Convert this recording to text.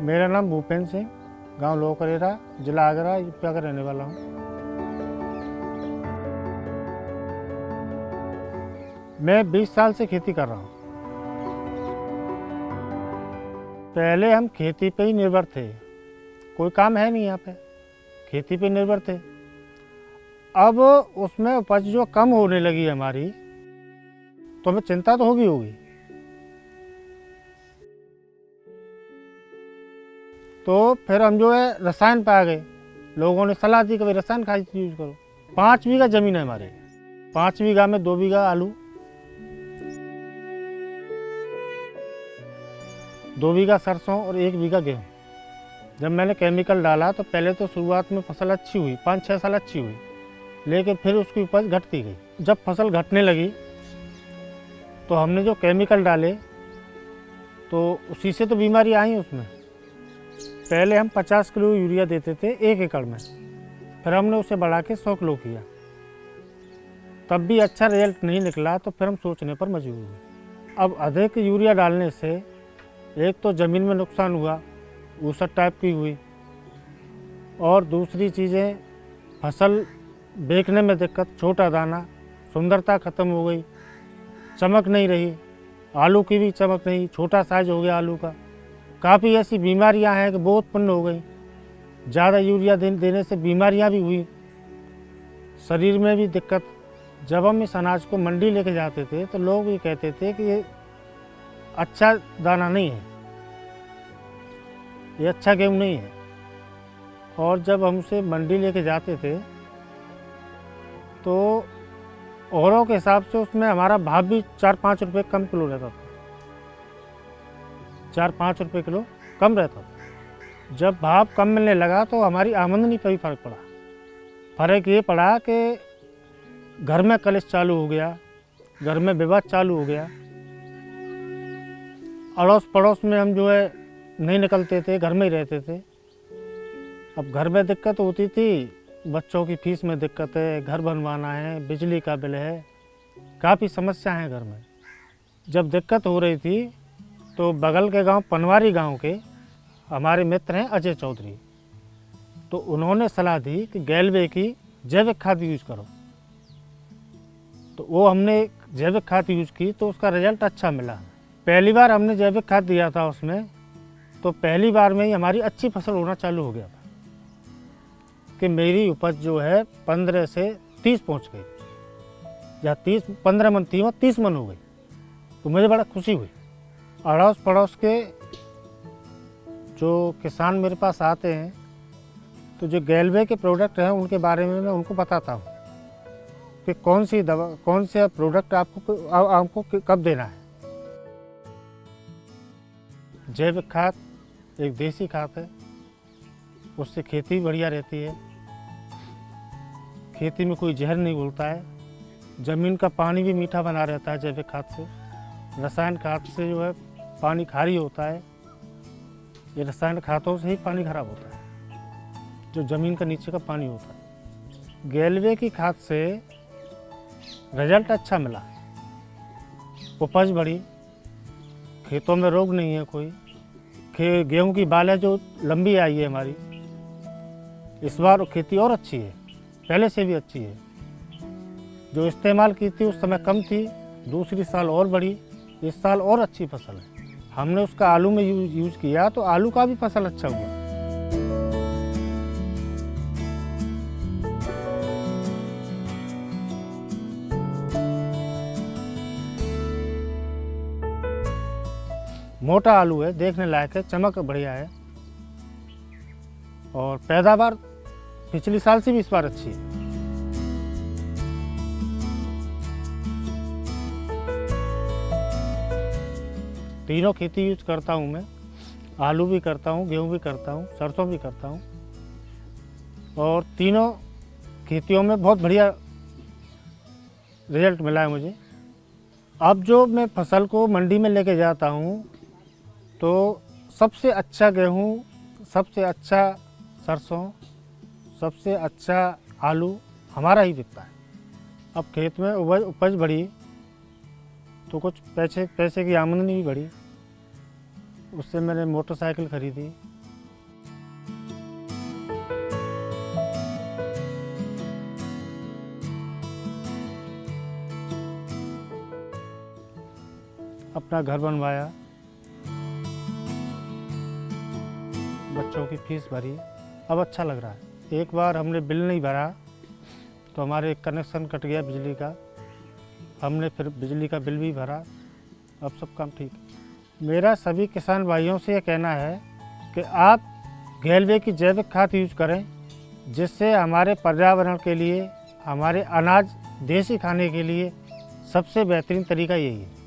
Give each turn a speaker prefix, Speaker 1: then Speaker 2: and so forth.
Speaker 1: मेरा नाम भूपेंद्र सिंह, गांव लोकरेरा, जिला आगरा, यूपी का रहने वाला हूं। मैं 20 साल से खेती कर रहा हूं। पहले हम खेती पे ही निर्भर थे, कोई काम है नहीं यहाँ पे, खेती पे निर्भर थे। अब उसमें उपज जो कम होने लगी हमारी, तो हमें चिंता तो होगी। तो फिर हम जो है रसायन पे आ गए। लोगों ने सलाह दी कि भाई रसायन खाद यूज करो। 5 बीघा जमीन है हमारे, 5 बीघा में 2 बीघा आलू, 2 बीघा सरसों और 1 बीघा गेहूँ। जब मैंने केमिकल डाला तो पहले तो शुरुआत में फसल अच्छी हुई, 5-6 साल अच्छी हुई, लेकिन फिर उसकी उपज घटती गई। जब फसल घटने लगी तो हमने जो केमिकल डाले तो उसी से तो बीमारी आई उसमें। पहले हम 50 किलो यूरिया देते थे 1 एकड़ में, फिर हमने उसे बढ़ा के 100 किलो किया। तब भी अच्छा रिजल्ट नहीं निकला, तो फिर हम सोचने पर मजबूर हुए। अब अधिक यूरिया डालने से एक तो ज़मीन में नुकसान हुआ, ऊसर टाइप की हुई, और दूसरी चीज़ें फसल बेचने में दिक्कत, छोटा दाना, सुंदरता ख़त्म हो गई, चमक नहीं रही, आलू की भी चमक नहीं, छोटा साइज हो गया आलू का। काफ़ी ऐसी बीमारियां हैं कि वो उत्पन्न हो गई। ज़्यादा यूरिया देने से बीमारियां भी हुई, शरीर में भी दिक्कत। जब हम इस अनाज को मंडी लेके जाते थे तो लोग ये कहते थे कि ये अच्छा दाना नहीं है, ये अच्छा गेहूँ नहीं है। और जब हम उसे मंडी लेके जाते थे तो औरों के हिसाब से उसमें हमारा भाव भी 4-5 रुपये कम किलो रहता था, 4-5 रुपये किलो कम रहता था। जब भाव कम मिलने लगा तो हमारी आमदनी पर भी फर्क पड़ा। फर्क ये पड़ा कि घर में कलेश चालू हो गया, घर में विवाद चालू हो गया। अड़ोस पड़ोस में हम जो है नहीं निकलते थे, घर में ही रहते थे। अब घर में दिक्कत होती थी, बच्चों की फीस में दिक्कत है, घर बनवाना है, बिजली का बिल है, काफ़ी समस्या है घर में। जब दिक्कत हो रही थी तो बगल के गांव पनवारी गांव के हमारे मित्र हैं अजय चौधरी, तो उन्होंने सलाह दी कि गैलवे की जैविक खाद यूज करो। तो वो हमने जैविक खाद यूज की तो उसका रिजल्ट अच्छा मिला। पहली बार हमने जैविक खाद दिया था उसमें, तो पहली बार में ही हमारी अच्छी फसल होना चालू हो गया था कि मेरी उपज जो है 15 से 30 पहुंच गई, या 15 मन थी, 30 मन हो गई। तो मुझे बड़ा खुशी हुई। अड़ोस पड़ोस के जो किसान मेरे पास आते हैं, तो जो गैलवे के प्रोडक्ट हैं उनके बारे में मैं उनको बताता हूँ कि कौन सी दवा, कौन सा प्रोडक्ट आपको कब देना है। जैविक खाद एक देसी खाद है, उससे खेती बढ़िया रहती है, खेती में कोई जहर नहीं घुलता है, ज़मीन का पानी भी मीठा बना रहता है जैविक खाद से। रसायन खाद से जो है पानी खारी होता है, ये रसायन खादों से ही पानी खराब होता है, जो ज़मीन का नीचे का पानी होता है। गैलवे की खाद से रिजल्ट अच्छा मिला, उपज बढ़ी, खेतों में रोग नहीं है कोई। गेहूं की बालें जो लंबी आई है हमारी, इस बार खेती और अच्छी है, पहले से भी अच्छी है। जो इस्तेमाल की थी उस समय कम थी, दूसरी साल और बढ़ी, इस साल और अच्छी फसल है। हमने उसका आलू में यूज किया तो आलू का भी फसल अच्छा हुआ। मोटा आलू है, देखने लायक है, चमक बढ़िया है, और पैदावार पिछली साल से भी इस बार अच्छी है। तीनों खेती यूज करता हूँ मैं, आलू भी करता हूँ, गेहूँ भी करता हूँ, सरसों भी करता हूँ, और तीनों खेतियों में बहुत बढ़िया रिजल्ट मिला है मुझे। अब जो मैं फसल को मंडी में लेके जाता हूँ तो सबसे अच्छा गेहूँ, सबसे अच्छा सरसों, सबसे अच्छा आलू हमारा ही बिकता है। अब खेत में उपज बढ़ी तो कुछ पैसे की आमदनी भी बढ़ी। उससे मैंने मोटरसाइकिल खरीदी, अपना घर बनवाया, बच्चों की फीस भरी, अब अच्छा लग रहा है। एक बार हमने बिल नहीं भरा तो हमारे कनेक्शन कट गया बिजली का, हमने फिर बिजली का बिल भी भरा, अब सब काम ठीक है। मेरा सभी किसान भाइयों से ये कहना है कि आप गैलवे की जैविक खाद यूज करें, जिससे हमारे पर्यावरण के लिए, हमारे अनाज देसी खाने के लिए सबसे बेहतरीन तरीका यही है।